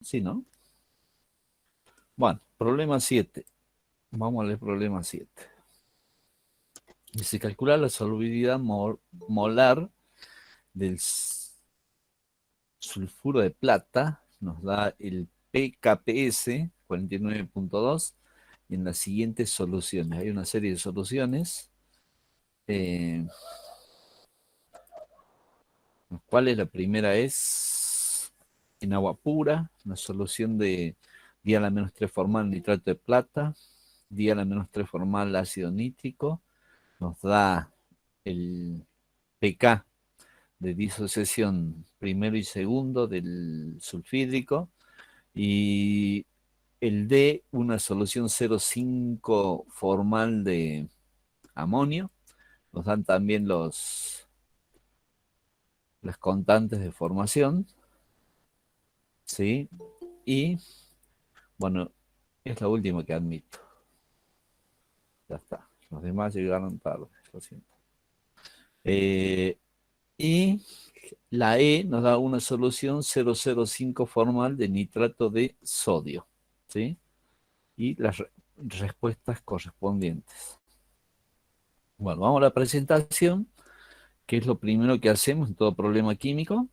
Sí, ¿no? Bueno, problema 7. Vamos a leer problema 7. Dice, calcular la solubilidad molar del sulfuro de plata. Nos da el PKPS 49.2 y en las siguientes soluciones. Hay una serie de soluciones. ¿Cuál es la primera? Es en agua pura, una solución de dial-3 formal nitrato de plata, dial-3 formal ácido nítrico, nos da el pK de disociación primero y segundo del sulfídrico y el D, una solución 0,5 formal de amonio. Nos dan también las constantes de formación, ¿sí? Y, bueno, es la última que admito. Ya está. Los demás llegaron tarde, lo siento. Y la E nos da una solución 0,05 formal de nitrato de sodio, ¿sí? Y las respuestas correspondientes. Bueno, vamos a la presentación, que es lo primero que hacemos en todo problema químico.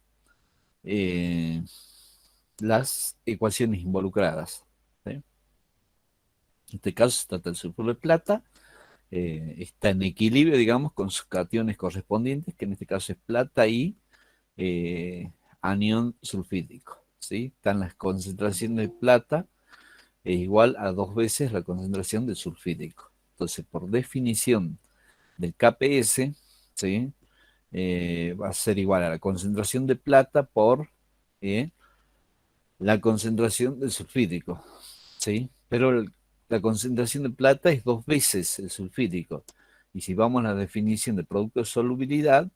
Las ecuaciones involucradas, ¿sí? En este caso se trata del sulfuro de plata, está en equilibrio, digamos, con sus cationes correspondientes, que en este caso es plata y anión sulfídrico, ¿sí? Están las concentraciones de plata es igual a 2 veces la concentración de sulfídrico. Entonces, por definición del KPS, ¿sí? Va a ser igual a la concentración de plata por la concentración del sulfídrico, ¿sí? Pero la concentración de plata es 2 veces el sulfídrico. Y si vamos a la definición de producto de solubilidad,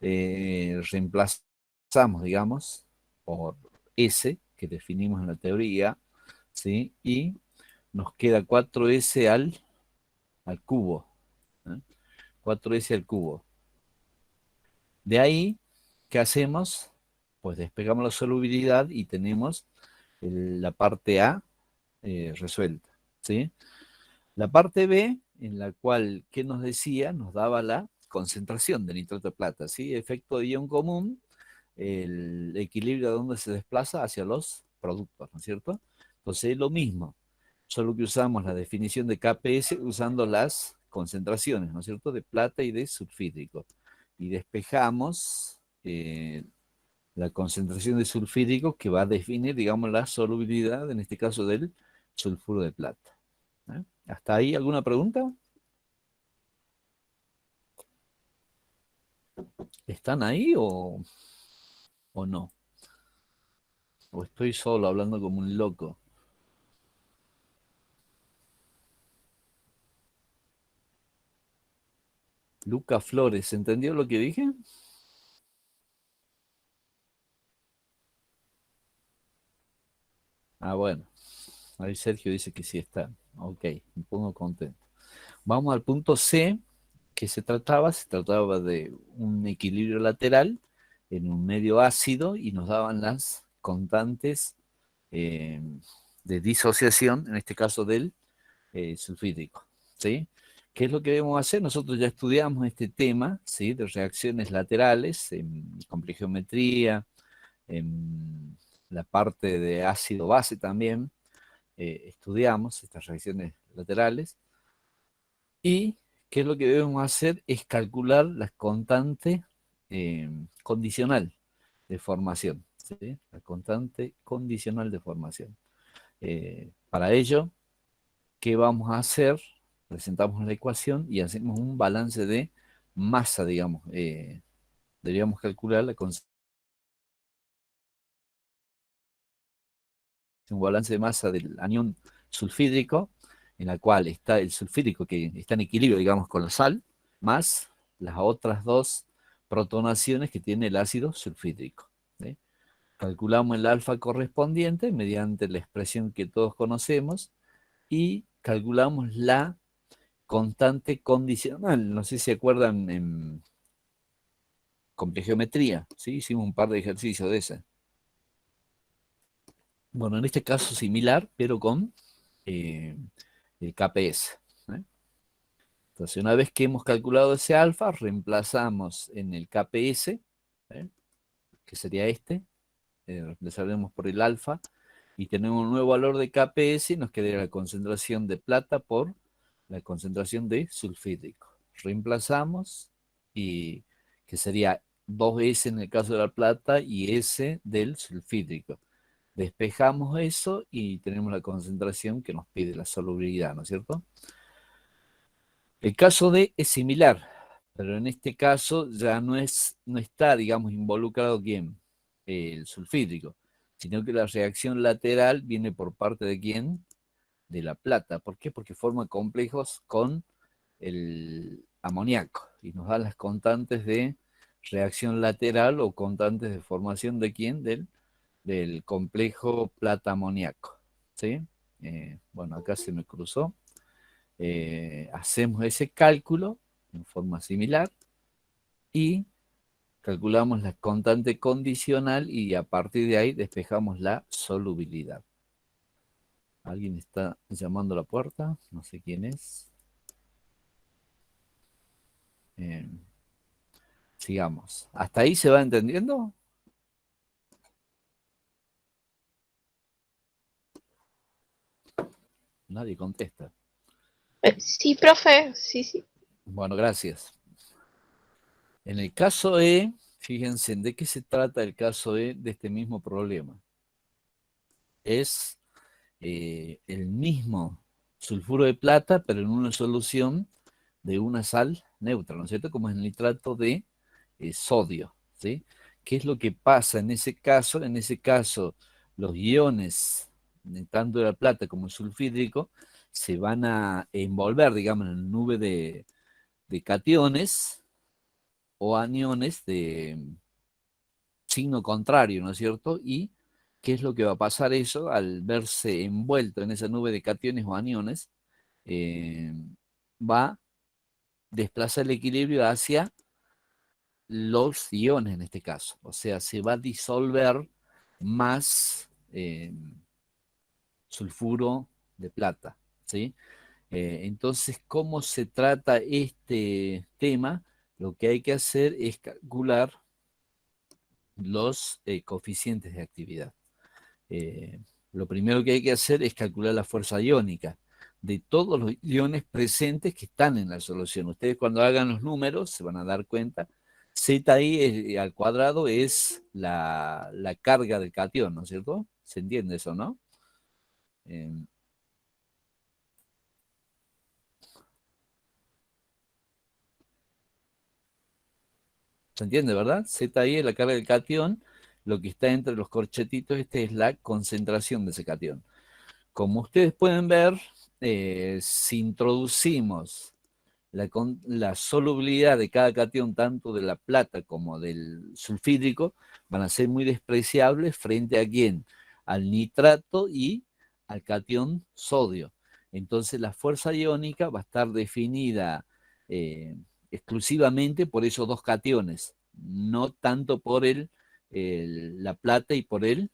reemplazamos, digamos, por S, que definimos en la teoría, ¿sí? Y nos queda 4S al cubo, ¿eh? 4S al cubo. De ahí, ¿qué hacemos? Pues despegamos la solubilidad y tenemos la parte A resuelta, ¿sí? La parte B, en la cual, ¿qué nos decía? Nos daba la concentración de nitrato de plata, ¿sí? Efecto de ion común, el equilibrio de donde se desplaza hacia los productos, ¿no es cierto? Entonces es lo mismo, solo que usamos la definición de KPS usando las concentraciones, ¿no es cierto?, de plata y de sulfídrico. Y despejamos la concentración de sulfídrico que va a definir, digamos, la solubilidad, en este caso del sulfuro de plata. ¿Eh? ¿Hasta ahí alguna pregunta? ¿Están ahí o no? ¿O estoy solo hablando como un loco? Luca Flores, ¿entendió lo que dije? Ah, bueno. Ahí Sergio dice que sí está. Ok, me pongo contento. Vamos al punto C, que se trataba de un equilibrio lateral en un medio ácido y nos daban las constantes eh, de disociación, en este caso del sulfídrico, ¿sí? ¿Qué es lo que debemos hacer? Nosotros ya estudiamos este tema, ¿sí? De reacciones laterales en complejiometría, en la parte de ácido-base también, estudiamos estas reacciones laterales. Y qué es lo que debemos hacer es calcular la constante condicional de formación, ¿sí? La constante condicional de formación. Para ello, ¿qué vamos a hacer? Presentamos la ecuación y hacemos un balance de masa, digamos. Deberíamos calcular un balance de masa del anión sulfídrico, en la cual está el sulfídrico que está en equilibrio, digamos, con la sal, más las otras dos protonaciones que tiene el ácido sulfídrico, ¿sí? Calculamos el alfa correspondiente mediante la expresión que todos conocemos y calculamos la constante condicional. No sé si se acuerdan en complejiometría, ¿sí? Hicimos un par de ejercicios de esa. Bueno, en este caso similar, pero con el KPS. ¿eh? Entonces, una vez que hemos calculado ese alfa, reemplazamos en el KPS, ¿eh? que sería este, reemplazaremos por el alfa, y tenemos un nuevo valor de KPS, y nos quedaría la concentración de plata por la concentración de sulfídrico. Reemplazamos, y que sería 2S en el caso de la plata y S del sulfídrico. Despejamos eso y tenemos la concentración que nos pide la solubilidad, ¿no es cierto? El caso D es similar, pero en este caso ya no está, digamos, involucrado quién, el sulfídrico, sino que la reacción lateral viene por parte de quién, de la plata. ¿Por qué? Porque forma complejos con el amoníaco y nos da las constantes de reacción lateral o constantes de formación de quién, del complejo plata-amoníaco. ¿Sí? Bueno, acá se me cruzó. Hacemos ese cálculo en forma similar y calculamos la constante condicional y a partir de ahí despejamos la solubilidad. ¿Alguien está llamando a la puerta? No sé quién es. Eh, sigamos. ¿Hasta ahí se va entendiendo? Nadie contesta. Sí, profe, sí, sí. Bueno, gracias. En el caso E, fíjense, ¿de qué se trata el caso E de este mismo problema? Es el mismo sulfuro de plata, pero en una solución de una sal neutra, ¿no es cierto? Como es el nitrato de sodio, ¿sí? ¿Qué es lo que pasa en ese caso? En ese caso, los iones, tanto de la plata como el sulfídrico, se van a envolver, digamos, en una nube de cationes o aniones de signo contrario, ¿no es cierto? Y ¿qué es lo que va a pasar eso al verse envuelto en esa nube de cationes o aniones? Eh, va a desplazar el equilibrio hacia los iones en este caso. O sea, se va a disolver más sulfuro de plata, ¿sí? Entonces, ¿cómo se trata este tema? Lo que hay que hacer es calcular los coeficientes de actividad. Lo primero que hay que hacer es calcular la fuerza iónica de todos los iones presentes que están en la solución. Ustedes cuando hagan los números se van a dar cuenta, ZI al cuadrado es la carga del catión, ¿no es cierto? ¿Se entiende eso, no? Eh, ¿Se entiende, verdad? ZI es la carga del catión, lo que está entre los corchetitos, este es la concentración de ese catión. Como ustedes pueden ver, si introducimos la solubilidad de cada catión, tanto de la plata como del sulfídrico, van a ser muy despreciables frente a quién, al nitrato y al catión sodio. Entonces la fuerza iónica va a estar definida exclusivamente por esos dos cationes, no tanto por la plata y por el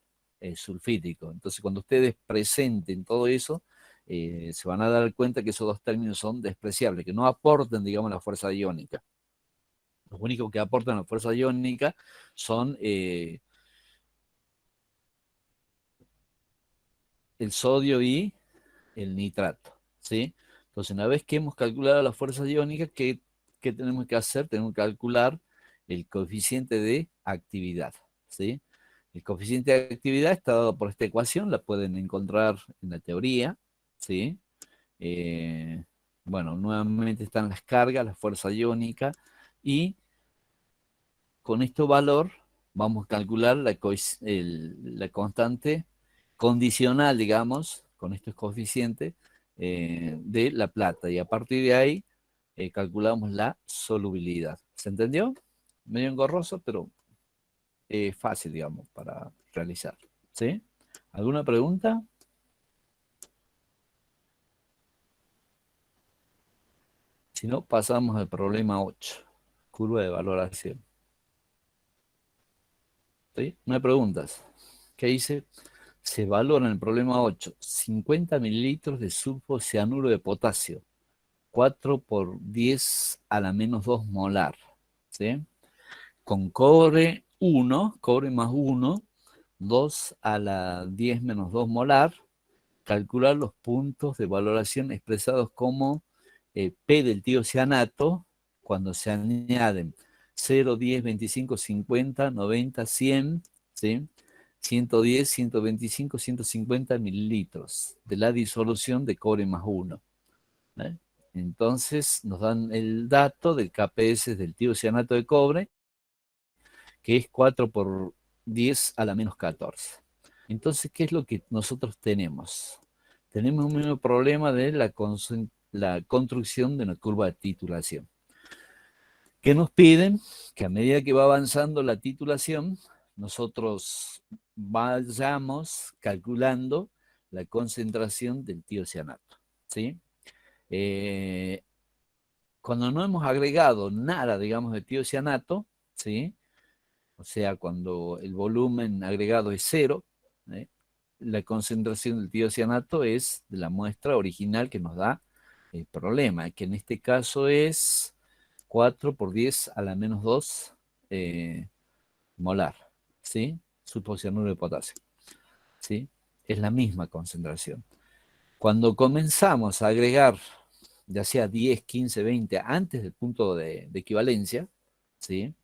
sulfídrico. Entonces cuando ustedes presenten todo eso, se van a dar cuenta que esos dos términos son despreciables, que no aportan, digamos, la fuerza iónica. Los únicos que aportan la fuerza iónica son el sodio y el nitrato, ¿sí? Entonces, una vez que hemos calculado la fuerza iónica, ¿qué tenemos que hacer? Tenemos que calcular el coeficiente de actividad, ¿sí? El coeficiente de actividad está dado por esta ecuación, la pueden encontrar en la teoría, ¿sí? Eh, bueno, nuevamente están las cargas, la fuerza iónica, y con este valor vamos a calcular la constante condicional, digamos, con estos coeficientes de la plata. Y a partir de ahí calculamos la solubilidad. ¿Se entendió? Medio engorroso, pero fácil, digamos, para realizar. ¿Sí? ¿Alguna pregunta? Si no, pasamos al problema 8, curva de valoración. ¿Sí? No hay preguntas. ¿Qué hice? se valora en el problema 8 50 mililitros de sulfocianuro de potasio, 4 por 10 a la menos 2 molar, ¿sí? Con cobre 1, cobre más 1, 2 a la 10 menos 2 molar, calcular los puntos de valoración expresados como P del tiocianato cuando se añaden 0, 10, 25, 50, 90, 100, ¿sí? 110, 125, 150 mililitros de la disolución de cobre más 1. ¿Eh? Entonces nos dan el dato del KPS del tiocianato de cobre, que es 4 por 10 a la menos 14. Entonces, ¿qué es lo que nosotros tenemos? Tenemos un mismo problema de la construcción de una curva de titulación. ¿Qué nos piden? Que a medida que va avanzando la titulación, nosotros vayamos calculando la concentración del tiocianato, ¿sí? Cuando no hemos agregado nada, digamos, de tiocianato, ¿sí? O sea, cuando el volumen agregado es 0, ¿eh? La concentración del tiocianato es de la muestra original que nos da el problema, que en este caso es 4 por 10 a la menos 2 molar, ¿sí? Sulfocianuro de potasio, ¿sí? Es la misma concentración. Cuando comenzamos a agregar, ya sea 10, 15, 20, antes del punto de equivalencia, ¿sí?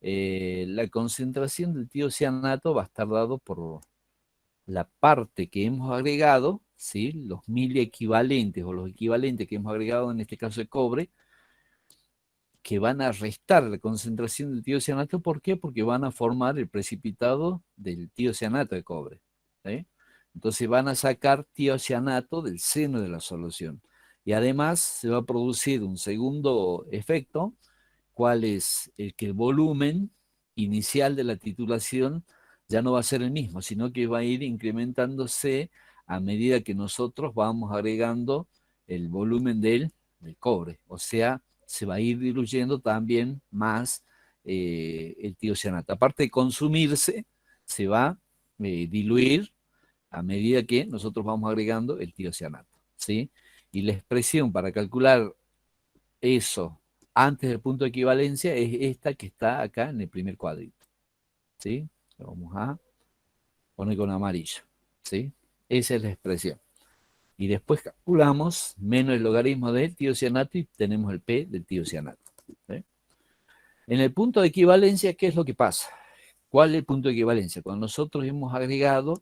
La concentración del tiocianato va a estar dado por la parte que hemos agregado, ¿sí? Los miliequivalentes o los equivalentes que hemos agregado, en este caso de cobre, que van a restar la concentración del tiocianato. ¿Por qué? Porque van a formar el precipitado del tiocianato de cobre, ¿sí? Entonces van a sacar tiocianato del seno de la solución. Y además se va a producir un segundo efecto, cuál es el que el volumen inicial de la titulación ya no va a ser el mismo, sino que va a ir incrementándose a medida que nosotros vamos agregando el volumen del cobre. O sea, se va a ir diluyendo también más el tiocianato. Aparte de consumirse, se va a diluir a medida que nosotros vamos agregando el tiocianato, ¿sí? Y la expresión para calcular eso antes del punto de equivalencia es esta que está acá en el primer cuadrito, ¿sí? Lo vamos a poner con amarillo, ¿sí? Esa es la expresión. Y después calculamos menos el logaritmo del tiocianato y tenemos el P del tiocianato, ¿sí? En el punto de equivalencia, ¿qué es lo que pasa? ¿Cuál es el punto de equivalencia? Cuando nosotros hemos agregado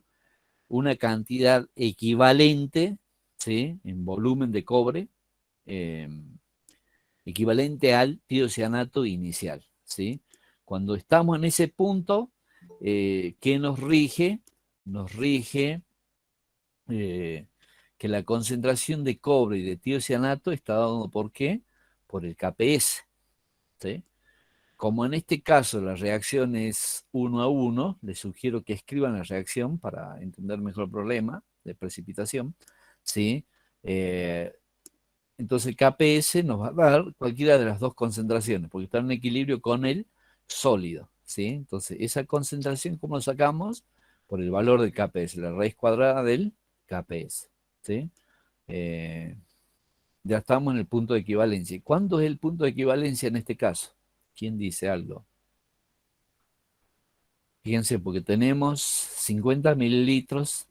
una cantidad equivalente, ¿sí? En volumen de cobre, equivalente al tiocianato inicial, ¿sí? Cuando estamos en ese punto, ¿qué nos rige? Nos rige que la concentración de cobre y de tiocianato está dado ¿por qué? Por el KPS, ¿sí? Como en este caso la reacción es 1 a 1, les sugiero que escriban la reacción para entender mejor el problema de precipitación, ¿sí? Entonces el KPS nos va a dar cualquiera de las dos concentraciones, porque está en equilibrio con el sólido, ¿sí? Entonces esa concentración, ¿cómo lo sacamos? Por el valor del KPS, la raíz cuadrada del KPS, ¿sí? Ya estamos en el punto de equivalencia. ¿Cuándo es el punto de equivalencia en este caso? ¿Quién dice algo? Fíjense, porque tenemos 50 mililitros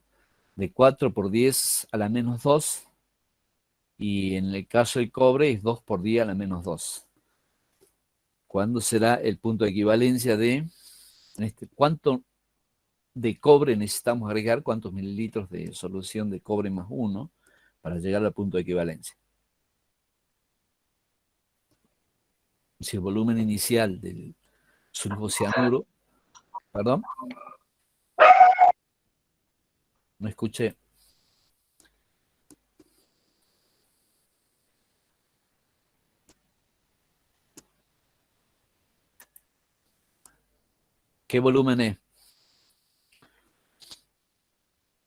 de 4 por 10 a la menos 2, y en el caso del cobre es 2 por 10 a la menos 2. ¿Cuándo será el punto de equivalencia de cuánto de cobre necesitamos agregar, cuántos mililitros de solución de cobre más 1 para llegar al punto de equivalencia? Si el volumen inicial del sulfocianuro, perdón, no escuché. ¿Qué volumen es?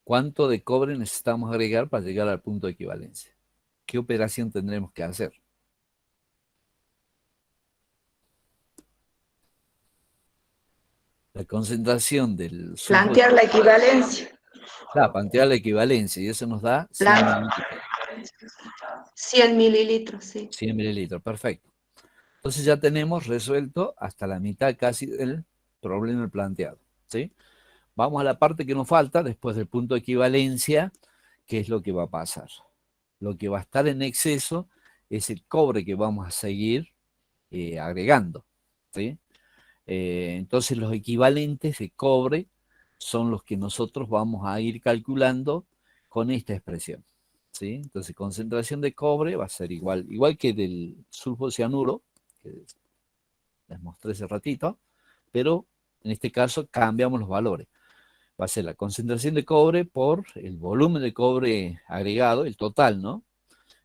¿Cuánto de cobre necesitamos agregar para llegar al punto de equivalencia? ¿Qué operación tendremos que hacer? La concentración del Plantear la equivalencia. Claro, plantear la equivalencia, y eso nos da 100 Claro, mililitros. 100 mililitros, sí. 100 mililitros, perfecto. Entonces ya tenemos resuelto hasta la mitad casi del problema planteado, ¿sí? Vamos a la parte que nos falta después del punto de equivalencia, que es lo que va a pasar. Lo que va a estar en exceso es el cobre que vamos a seguir agregando, ¿sí? Entonces los equivalentes de cobre son los que nosotros vamos a ir calculando con esta expresión, ¿sí? Entonces concentración de cobre va a ser igual que del sulfocianuro, que les mostré hace ratito, pero en este caso cambiamos los valores. Va a ser la concentración de cobre por el volumen de cobre agregado, el total, ¿no?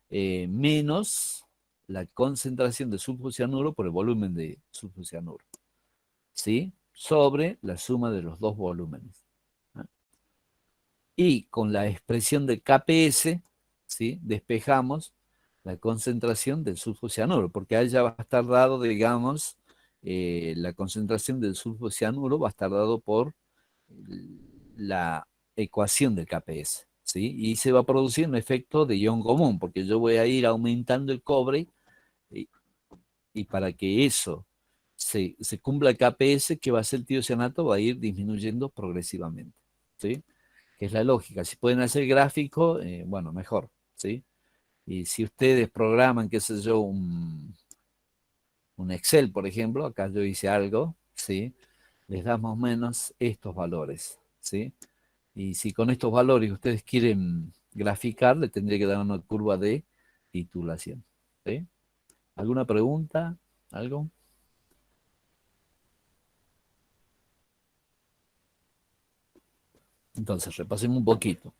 Menos la concentración de sulfocianuro por el volumen de sulfocianuro, ¿sí? Sobre la suma de los dos volúmenes. ¿No? Y con la expresión del KPS, ¿sí? Despejamos la concentración del sulfocianuro, porque ahí ya va a estar dado, digamos, la concentración del sulfocianuro va a estar dado por la ecuación del KPS, ¿sí? Y se va a producir un efecto de ion común, porque yo voy a ir aumentando el cobre y para que eso se cumpla el KPS, ¿qué va a hacer el tiocianato? Va a ir disminuyendo progresivamente, ¿sí? Que es la lógica. Si pueden hacer gráfico, bueno, mejor, ¿sí? Y si ustedes programan, qué sé yo, un Excel, por ejemplo, acá yo hice algo, ¿sí? Les da más o menos estos valores, ¿sí? Y si con estos valores ustedes quieren graficar, le tendría que dar una curva de titulación, ¿sí? ¿Alguna pregunta? ¿Algo? Entonces, repasemos un poquito.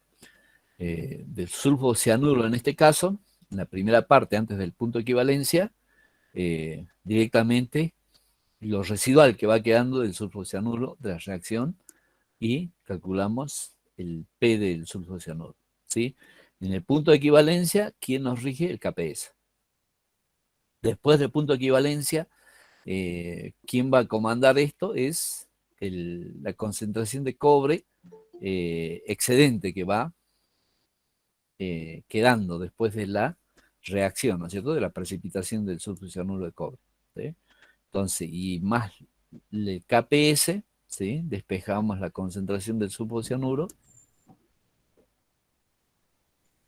Del sulfocianuro en este caso, en la primera parte, antes del punto de equivalencia, directamente lo residual que va quedando del sulfocianuro de la reacción y calculamos el P del sulfocianuro, ¿sí? En el punto de equivalencia, ¿quién nos rige? El KPS. Después del punto de equivalencia, ¿quién va a comandar esto? Es la concentración de cobre excedente que va quedando después de la reacción, ¿no es cierto? De la precipitación del sulfocianuro de cobre, ¿sí? Entonces, y más el KPS, ¿sí? Despejamos la concentración del sulfocianuro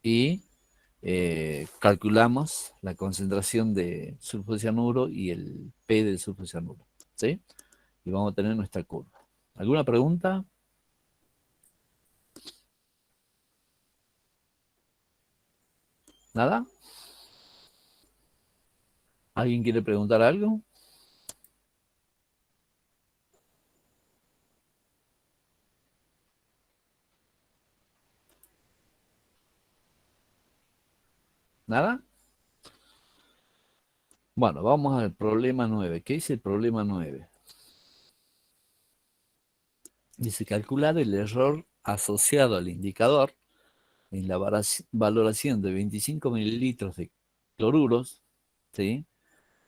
y calculamos la concentración de sulfocianuro y el P del sulfocianuro, ¿sí? Y vamos a tener nuestra curva. ¿Alguna pregunta? ¿Nada? ¿Alguien quiere preguntar algo? ¿Nada? Bueno, vamos al problema 9. ¿Qué dice el problema 9? Dice calcular el error asociado al indicador en la valoración de 25 mililitros de cloruros, ¿sí?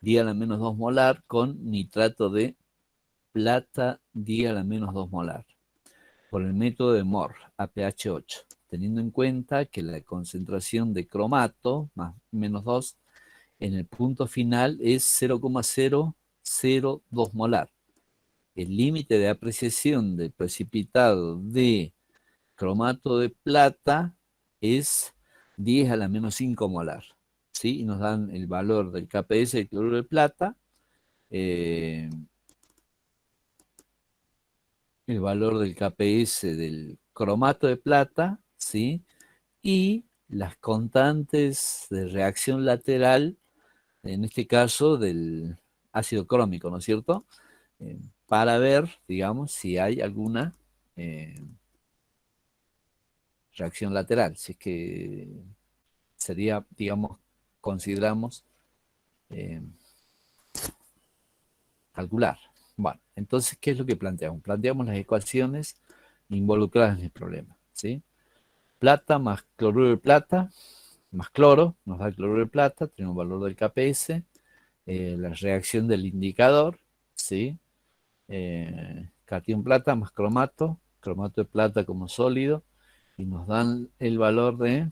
Día a la menos 2 molar con nitrato de plata día a la menos 2 molar por el método de Mohr a pH 8, teniendo en cuenta que la concentración de cromato más menos 2 en el punto final es 0,002 molar. El límite de apreciación del precipitado de cromato de plata es 10 a la menos 5 molar, ¿sí? Y nos dan el valor del KPS del cloruro de plata, el valor del KPS del cromato de plata, ¿sí? Y las constantes de reacción lateral, en este caso del ácido crómico, ¿no es cierto? Para ver, digamos, si hay alguna reacción lateral, si es que sería, digamos, consideramos eh, calcular. Bueno, entonces, ¿qué es lo que planteamos? Planteamos las ecuaciones involucradas en el problema, ¿sí? Plata más cloruro de plata más cloro, nos da el cloruro de plata, tenemos valor del KPS, la reacción del indicador, ¿sí? Catión plata más cromato, cromato de plata como sólido, y nos dan el valor de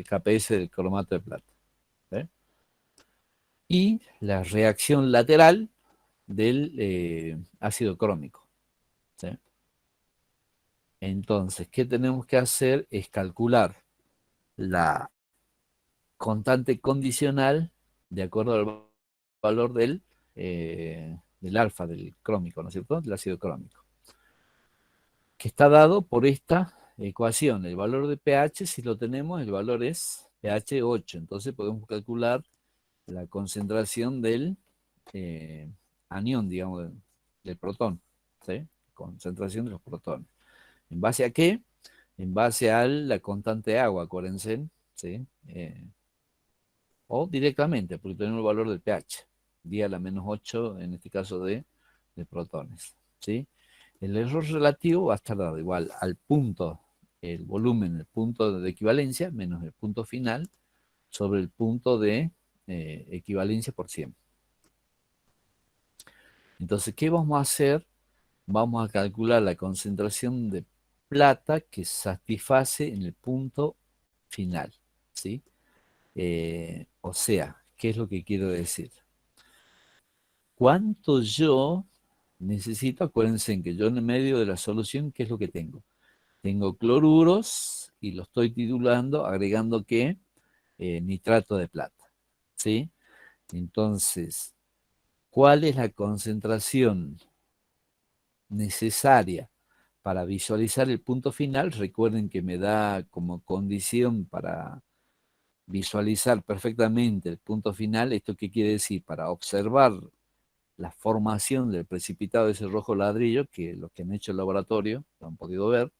KPS del cromato de plata. ¿Sí? Y la reacción lateral del ácido crómico. ¿Sí? Entonces, ¿qué tenemos que hacer? Es calcular la constante condicional de acuerdo al valor del alfa, del crómico, ¿no es cierto? Del ácido crómico. Que está dado por esta ecuación. El valor de pH, si lo tenemos, el valor es pH 8. Entonces podemos calcular la concentración del anión, digamos, del protón. ¿Sí? Concentración de los protones. ¿En base a qué? En base a la constante de agua, acuérdense. ¿Sí? O directamente, porque tenemos el valor del pH. 10 a la menos 8, en este caso de protones. ¿Sí? El error relativo va a estar dado igual al punto, el volumen, el punto de equivalencia, menos el punto final, sobre el punto de equivalencia por 100. Entonces, ¿qué vamos a hacer? Vamos a calcular la concentración de plata que satisface en el punto final. ¿Sí? O sea, ¿qué es lo que quiero decir? ¿Cuánto yo necesito? Acuérdense en que yo en el medio de la solución, ¿qué es lo que tengo? Tengo cloruros y lo estoy titulando, agregando ¿qué? Nitrato de plata. ¿Sí? Entonces, ¿cuál es la concentración necesaria para visualizar el punto final? Recuerden que me da como condición para visualizar perfectamente el punto final. ¿Esto qué quiere decir? Para observar la formación del precipitado de ese rojo ladrillo, que los que han hecho el laboratorio lo han podido ver,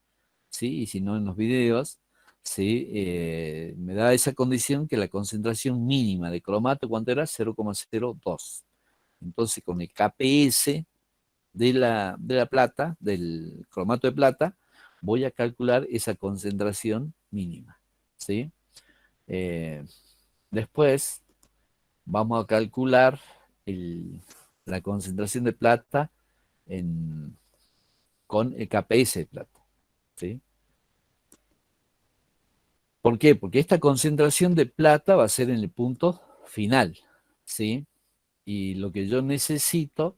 ¿sí? Y si no en los videos, ¿sí? Me da esa condición que la concentración mínima de cromato, ¿cuánto era? 0,02. Entonces, con el KPS de la plata, del cromato de plata, voy a calcular esa concentración mínima, ¿sí? Eh, Después vamos a calcular la concentración de plata con el KPS de plata, ¿sí? ¿Por qué? Porque esta concentración de plata va a ser en el punto final, ¿sí? Y lo que yo necesito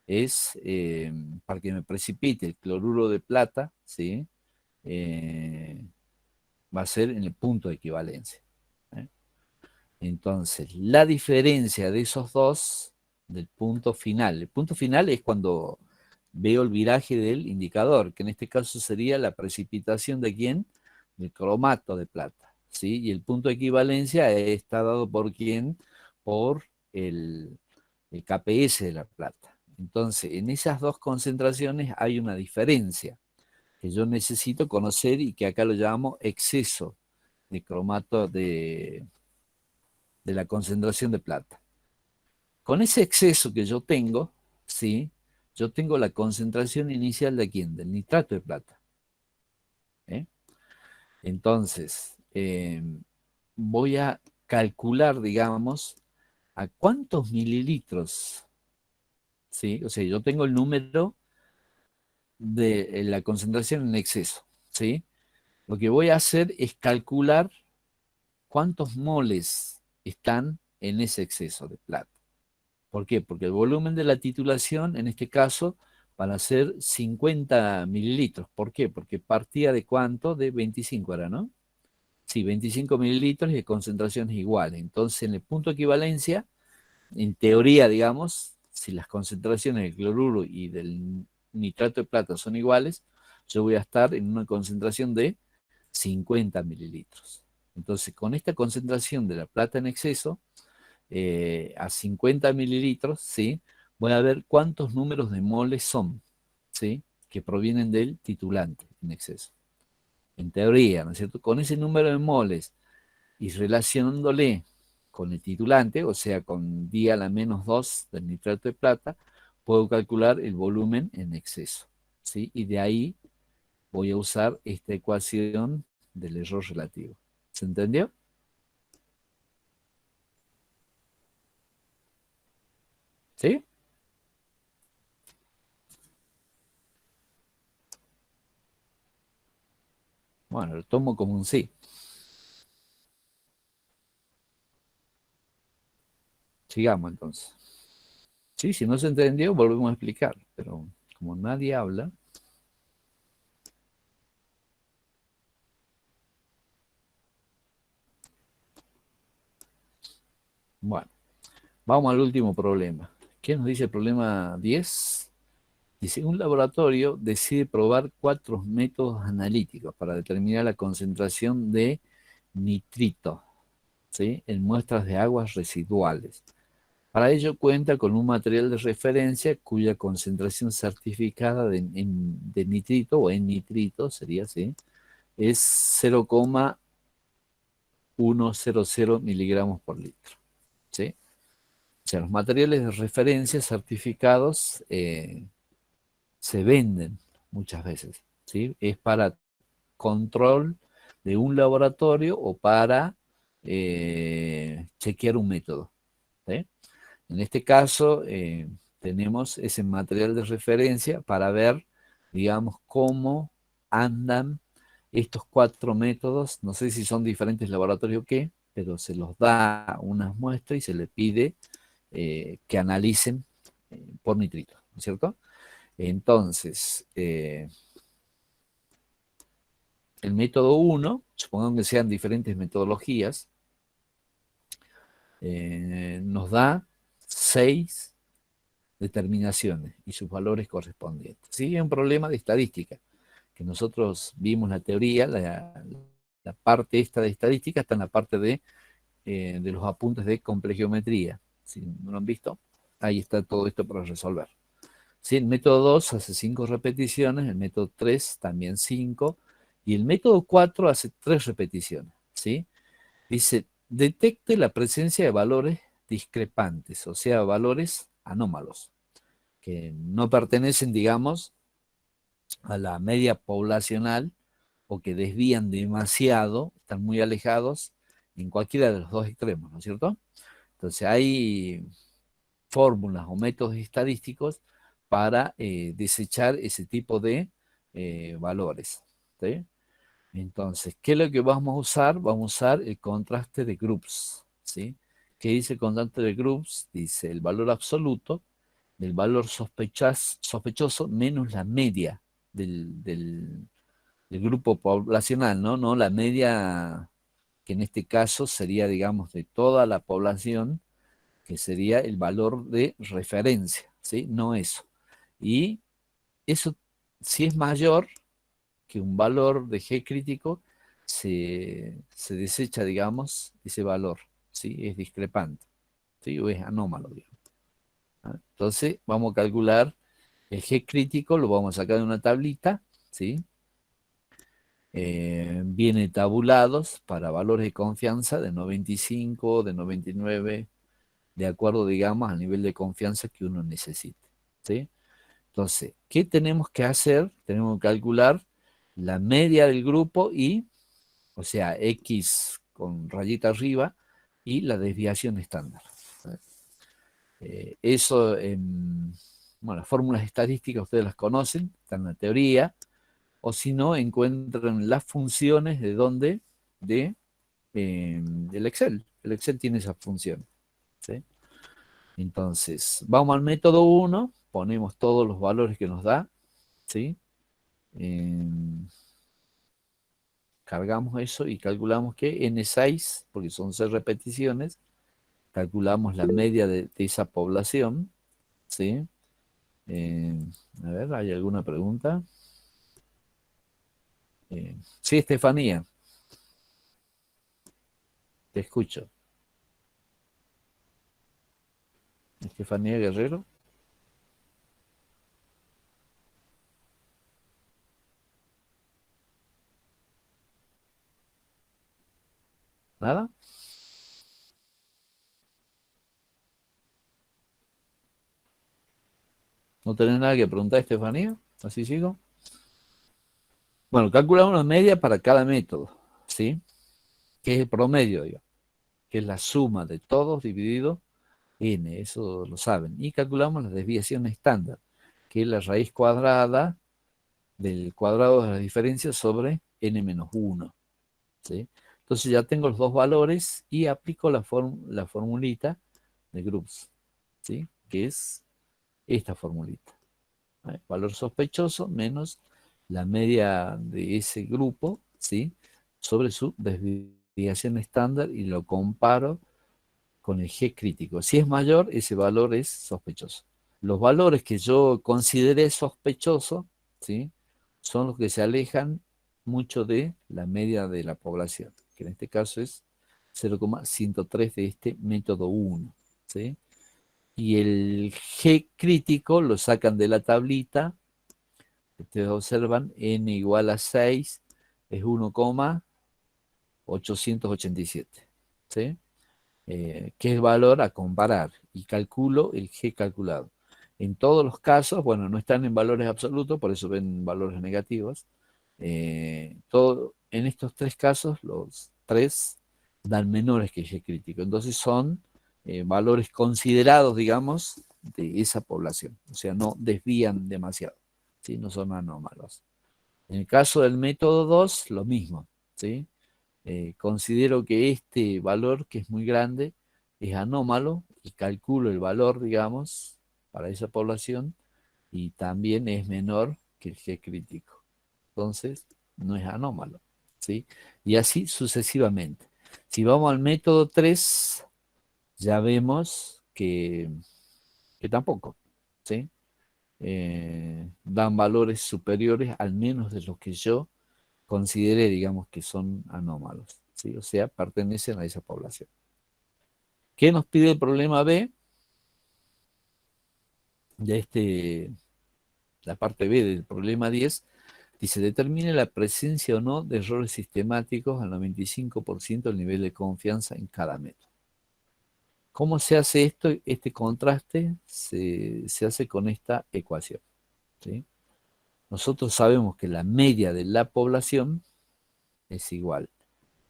es, para que me precipite el cloruro de plata, ¿sí? Eh, Va a ser en el punto de equivalencia. ¿Eh? Entonces, la diferencia de esos dos, del punto final. El punto final es cuando veo el viraje del indicador, que en este caso sería la precipitación de quién, del cromato de plata, ¿sí? Y el punto de equivalencia está dado por quién, por el KPS de la plata. Entonces, en esas dos concentraciones hay una diferencia que yo necesito conocer y que acá lo llamamos exceso de cromato de la concentración de plata. Con ese exceso que yo tengo, ¿sí? Yo tengo la concentración inicial de quién? Del nitrato de plata. ¿Eh? Entonces, voy a calcular, digamos, a cuántos mililitros, ¿sí? O sea, yo tengo el número de la concentración en exceso, ¿sí? Lo que voy a hacer es calcular cuántos moles están en ese exceso de plata. ¿Por qué? Porque el volumen de la titulación, en este caso, van a ser 50 mililitros. ¿Por qué? Porque partía de cuánto? De 25 era, ¿no? Sí, 25 mililitros y de concentraciones iguales. Entonces, en el punto de equivalencia, en teoría, digamos, si las concentraciones del cloruro y del nitrato de plata son iguales, yo voy a estar en una concentración de 50 mililitros. Entonces, con esta concentración de la plata en exceso, a 50 mililitros, ¿sí? Voy a ver cuántos números de moles son, ¿sí? Que provienen del titulante en exceso. En teoría, ¿no es cierto? Con ese número de moles y relacionándole con el titulante, o sea, con D a la menos 2 del nitrato de plata, puedo calcular el volumen en exceso, ¿sí? Y de ahí voy a usar esta ecuación del error relativo. ¿Se entendió? ¿Sí? Bueno, lo tomo como un sí. Sigamos entonces. Sí, si no se entendió, volvemos a explicar. Pero como nadie habla, bueno, vamos al último problema. ¿Qué nos dice el problema 10? Dice, un laboratorio decide probar 4 métodos analíticos para determinar la concentración de nitrito, ¿sí?, en muestras de aguas residuales. Para ello cuenta con un material de referencia cuya concentración certificada de nitrito o en nitrito sería así, es 0,100 miligramos por litro, ¿sí? O sea, los materiales de referencia certificados se venden muchas veces, ¿sí? Es para control de un laboratorio o para chequear un método, ¿sí? En este caso, tenemos ese material de referencia para ver, digamos, cómo andan estos 4 métodos. No sé si son diferentes laboratorios o qué, pero se los da unas muestras y se les pide que analicen por nitrito, ¿no es cierto? Entonces, el método 1, supongamos que sean diferentes metodologías, nos da 6 determinaciones y sus valores correspondientes. Sí, es un problema de estadística, que nosotros vimos la teoría, la parte esta de estadística está en la parte de los apuntes de complejiometría. Si no lo han visto, ahí está todo esto para resolver. Sí, el método 2 hace 5 repeticiones, el método 3 también 5, y el método 4 hace 3 repeticiones. ¿Sí? Dice, detecte la presencia de valores discrepantes, o sea, valores anómalos, que no pertenecen, digamos, a la media poblacional o que desvían demasiado, están muy alejados en cualquiera de los dos extremos, ¿no es cierto? Entonces hay fórmulas o métodos estadísticos para desechar ese tipo de valores, ¿sí? Entonces, ¿qué es lo que vamos a usar? Vamos a usar el contraste de groups, ¿sí? ¿Qué dice el contraste de groups? Dice el valor absoluto del valor sospechoso menos la media del grupo poblacional, ¿no? No la media, que en este caso sería, digamos, de toda la población, que sería el valor de referencia, ¿sí? No eso. Y eso, si es mayor que un valor de G crítico, se desecha, digamos, ese valor, ¿sí? Es discrepante, ¿sí? O es anómalo, digamos. ¿Ah? Entonces, vamos a calcular el G crítico, lo vamos a sacar de una tablita, ¿sí? Viene tabulados para valores de confianza de 95, de 99, de acuerdo, digamos, al nivel de confianza que uno necesite, ¿sí? Entonces, ¿qué tenemos que hacer? Tenemos que calcular la media del grupo y, o sea, X con rayita arriba, y la desviación estándar. Eso, bueno, las fórmulas estadísticas ustedes las conocen, están en la teoría, o si no, encuentran las funciones de dónde, del Excel. El Excel tiene esas funciones, ¿sí? Entonces, vamos al método 1, ponemos todos los valores que nos da, ¿sí? Cargamos eso y calculamos que N6, porque son 6 repeticiones, calculamos la media de esa población, ¿sí? Eh, a ver, ¿hay alguna pregunta? Sí, Estefanía, te escucho. Estefanía Guerrero. ¿Nada? ¿No tenés nada que preguntar, Estefanía? ¿Así sigo? Bueno, calculamos una media para cada método, ¿sí? Que es el promedio, digamos, que es la suma de todos dividido n, eso lo saben. Y calculamos la desviación estándar, que es la raíz cuadrada del cuadrado de la diferencia sobre n-1. ¿Sí? Entonces ya tengo los dos valores y aplico la formulita de groups, ¿sí? Que es esta formulita. Valor sospechoso menos la media de ese grupo, ¿sí? Sobre su desviación estándar y lo comparo con el G crítico. Si es mayor, ese valor es sospechoso. Los valores que yo consideré sospechosos, ¿sí? Son los que se alejan mucho de la media de la población, que en este caso es 0,103 de este método 1, ¿sí? Y el G crítico lo sacan de la tablita. Ustedes observan, n igual a 6 es 1,887, ¿sí? Que es el valor a comparar, y calculo el G calculado. En todos los casos, bueno, no están en valores absolutos, por eso ven valores negativos. En estos tres casos, los tres dan menores que G crítico. Entonces son valores considerados, digamos, de esa población. O sea, no desvían demasiado, ¿sí? No son anómalos. En el caso del método 2, lo mismo, ¿sí? Considero que este valor, que es muy grande, es anómalo y calculo el valor, digamos, para esa población, y también es menor que el G crítico. Entonces, no es anómalo, ¿sí? Y así sucesivamente. Si vamos al método 3, ya vemos que tampoco, ¿sí? Dan valores superiores al menos de los que yo consideré, digamos, que son anómalos, ¿sí? O sea, pertenecen a esa población. ¿Qué nos pide el problema B? Ya la parte B del problema 10, dice, determine la presencia o no de errores sistemáticos al 95% del nivel de confianza en cada método. ¿Cómo se hace esto? Este contraste se hace con esta ecuación, ¿sí? Nosotros sabemos que la media de la población es igual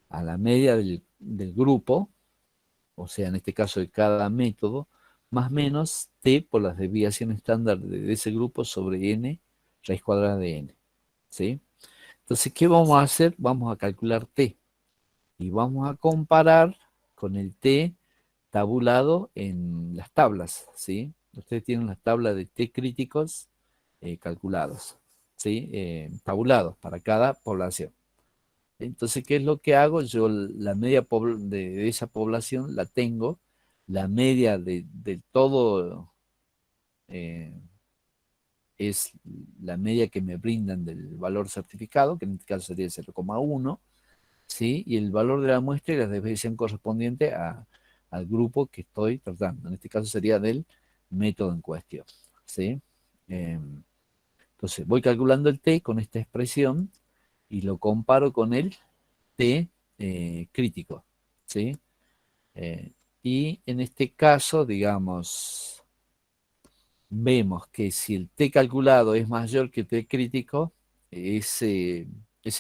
a la media del grupo, o sea, en este caso de cada método, más menos t por la desviación estándar de ese grupo sobre n raíz cuadrada de n, ¿sí? Entonces, ¿qué vamos a hacer? Vamos a calcular t y vamos a comparar con el t tabulado en las tablas, ¿sí? Ustedes tienen las tablas de t críticos calculados, ¿sí? Tabulados para cada población. Entonces, ¿qué es lo que hago? Yo la media de esa población la tengo, la media de todo es la media que me brindan del valor certificado, que en este caso sería 0,1, ¿sí? Y el valor de la muestra y la desviación correspondiente al grupo que estoy tratando. En este caso sería del método en cuestión, ¿sí? Entonces, voy calculando el t con esta expresión y lo comparo con el t crítico, ¿sí? Y en este caso, digamos, vemos que si el t calculado es mayor que el t crítico, ese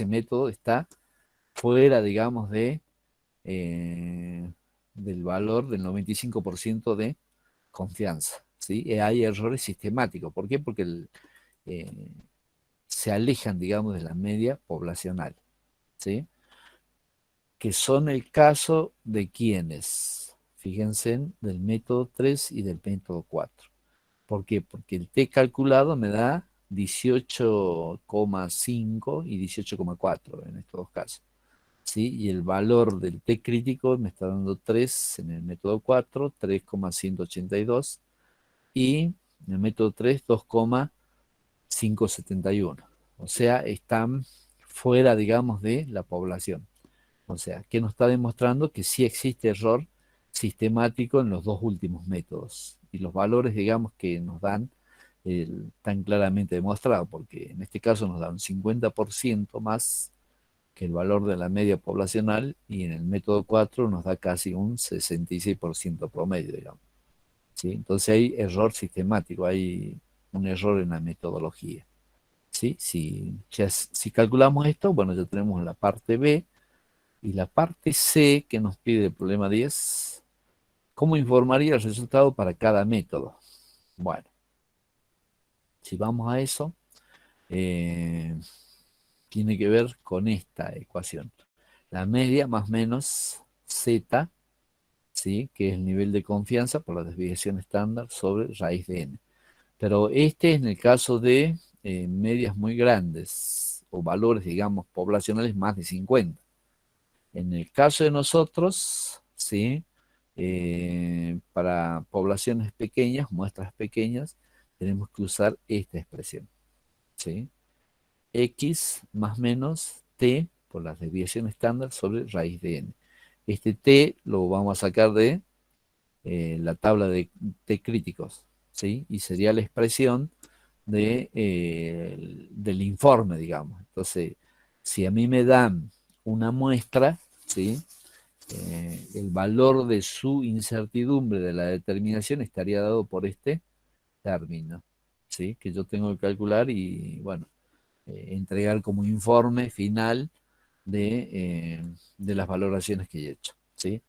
método está fuera, digamos, del valor del 95% de confianza, ¿sí? Hay errores sistemáticos. ¿Por qué? Porque eh, se alejan, digamos, de la media poblacional, ¿sí? Que son el caso de quienes, fíjense, del método 3 y del método 4. ¿Por qué? Porque el t calculado me da 18,5 y 18,4 en estos dos casos, ¿sí? Y el valor del t crítico me está dando 3 en el método 4, 3,182, y en el método 3, 2,571. O sea, están fuera, digamos, de la población. O sea, que nos está demostrando que sí existe error sistemático en los dos últimos métodos. Y los valores, digamos, que nos dan están claramente demostrados, porque en este caso nos da un 50% más que el valor de la media poblacional, y en el método 4 nos da casi un 66% promedio, digamos, ¿sí? Entonces hay error sistemático, hay un error en la metodología, ¿sí? Si calculamos esto, bueno, ya tenemos la parte B. Y la parte C, que nos pide el problema 10, ¿cómo informaría el resultado para cada método? Bueno, si vamos a eso, tiene que ver con esta ecuación. La media más menos z, ¿sí? Que es el nivel de confianza por la desviación estándar sobre raíz de n. Pero este es en el caso de medias muy grandes o valores, digamos, poblacionales más de 50. En el caso de nosotros, ¿sí? Para poblaciones pequeñas, muestras pequeñas, tenemos que usar esta expresión, ¿sí? X más menos t por la desviación estándar sobre raíz de n. Este t lo vamos a sacar de la tabla de t críticos, ¿sí? Y sería la expresión del informe, digamos. Entonces, si a mí me dan una muestra, ¿sí? El valor de su incertidumbre de la determinación estaría dado por este término, ¿sí? Que yo tengo que calcular y, bueno, entregar como informe final de las valoraciones que he hecho, ¿sí?